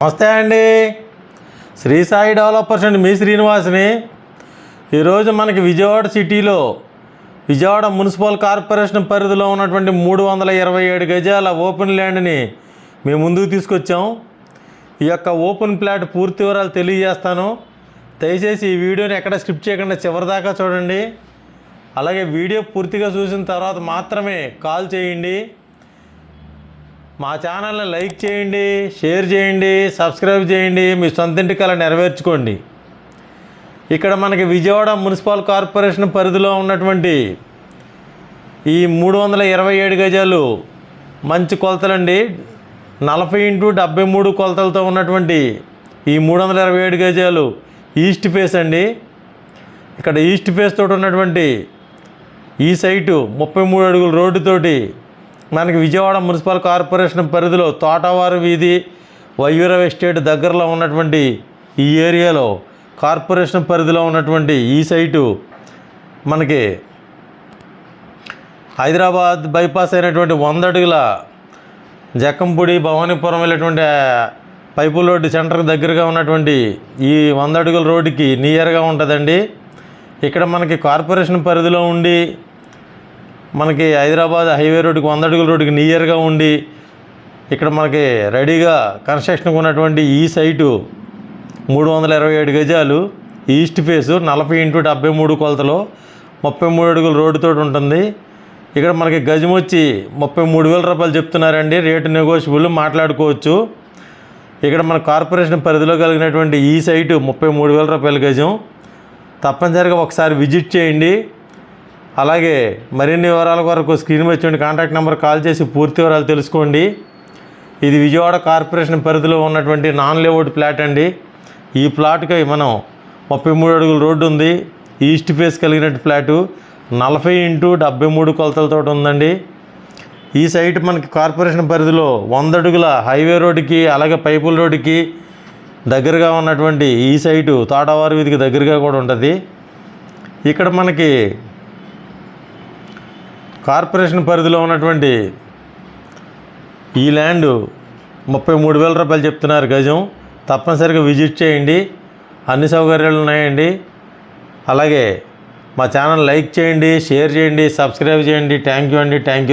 నమస్తే అండి. శ్రీ సాయి డెవలపర్స్ అండి, మీ శ్రీనివాస్ని. ఈరోజు మనకి విజయవాడ సిటీలో విజయవాడ మున్సిపల్ కార్పొరేషన్ పరిధిలో ఉన్నటువంటి 327 గజాల ఓపెన్ ల్యాండ్ని మేము ముందుకు తీసుకొచ్చాం. ఈ యొక్క ఓపెన్ ప్లాట్ పూర్తి వివరాలు తెలియజేస్తాను. దయచేసి ఈ వీడియోని ఎక్కడ స్కిప్ చేయకుండా చివరిదాకా చూడండి. అలాగే వీడియో పూర్తిగా చూసిన తర్వాత మాత్రమే కాల్ చేయండి. మా ఛానల్ని లైక్ చేయండి, షేర్ చేయండి, సబ్స్క్రైబ్ చేయండి. మీ సొంత ఇంటి కల నెరవేర్చుకోండి. ఇక్కడ మనకి విజయవాడ మున్సిపల్ కార్పొరేషన్ పరిధిలో ఉన్నటువంటి ఈ 327 గజాలు మంచి కొలతలండి. 40x73 కొలతలతో ఉన్నటువంటి ఈ 327 గజాలు ఈస్ట్ ఫేస్ అండి. ఇక్కడ ఈస్ట్ ఫేస్ తోటి ఉన్నటువంటి ఈ సైటు 33 అడుగుల రోడ్డుతోటి మనకి విజయవాడ మున్సిపల్ కార్పొరేషన్ పరిధిలో తోటవారు వీధి, వయ్యూర ఎస్టేట్ దగ్గరలో ఉన్నటువంటి ఈ ఏరియాలో కార్పొరేషన్ పరిధిలో ఉన్నటువంటి ఈ సైటు మనకి హైదరాబాద్ బైపాస్ అయినటువంటి 100 అడుగుల జక్కంపూడి భవానీపురం వెళ్ళేటువంటి పైపుల్ రోడ్డు సెంటర్కి దగ్గరగా ఉన్నటువంటి ఈ 100 అడుగుల రోడ్డుకి నియర్గా ఉంటుందండి. ఇక్కడ మనకి కార్పొరేషన్ పరిధిలో ఉండి మనకి హైదరాబాద్ హైవే రోడ్డుకి 100 అడుగుల రోడ్డుకి నియర్గా ఉండి ఇక్కడ మనకి రెడీగా కన్స్ట్రక్షన్కి ఉన్నటువంటి ఈ సైటు 327 గజాలు ఈస్ట్ ఫేసు 40x73 కొలతలో 33 అడుగుల రోడ్డుతో ఉంటుంది. ఇక్కడ మనకి గజం వచ్చి 33,000 రూపాయలు చెప్తున్నారండి. రేటు నెగోషియబుల్, మాట్లాడుకోవచ్చు. ఇక్కడ మన కార్పొరేషన్ పరిధిలో కలిగినటువంటి ఈ సైటు 33,000 రూపాయల గజం. తప్పనిసరిగా ఒకసారి విజిట్ చేయండి. అలాగే మరిన్ని వివరాల కొరకు స్క్రీన్ మీద వచ్చే కాంటాక్ట్ నెంబర్ కాల్ చేసి పూర్తి వివరాలు తెలుసుకోండి. ఇది విజయవాడ కార్పొరేషన్ పరిధిలో ఉన్నటువంటి నాన్ లేఅవుట్ ప్లాట్ అండి. ఈ ప్లాట్కి మనం 33 అడుగుల రోడ్డు ఉంది. ఈస్ట్ ఫేస్ కలిగినట్టు ఫ్లాటు 40x73 కొలతలతో ఉందండి. ఈ సైట్ మనకి కార్పొరేషన్ పరిధిలో 100 అడుగుల హైవే రోడ్డుకి అలాగే పైపుల్ రోడ్డుకి దగ్గరగా ఉన్నటువంటి ఈ సైటు తోటవారి వీధికి దగ్గరగా కూడా ఉంటుంది. ఇక్కడ మనకి కార్పొరేషన్ పరిధిలో ఉన్నటువంటి ఈ ల్యాండ్ 33,000 రూపాయలు చెప్తున్నారు గజం. తప్పనిసరిగా విజిట్ చేయండి. అన్ని సౌకర్యాలు ఉన్నాయండి. అలాగే మా ఛానల్ లైక్ చేయండి, షేర్ చేయండి, సబ్స్క్రైబ్ చేయండి. థ్యాంక్ యూ అండి. Thank you.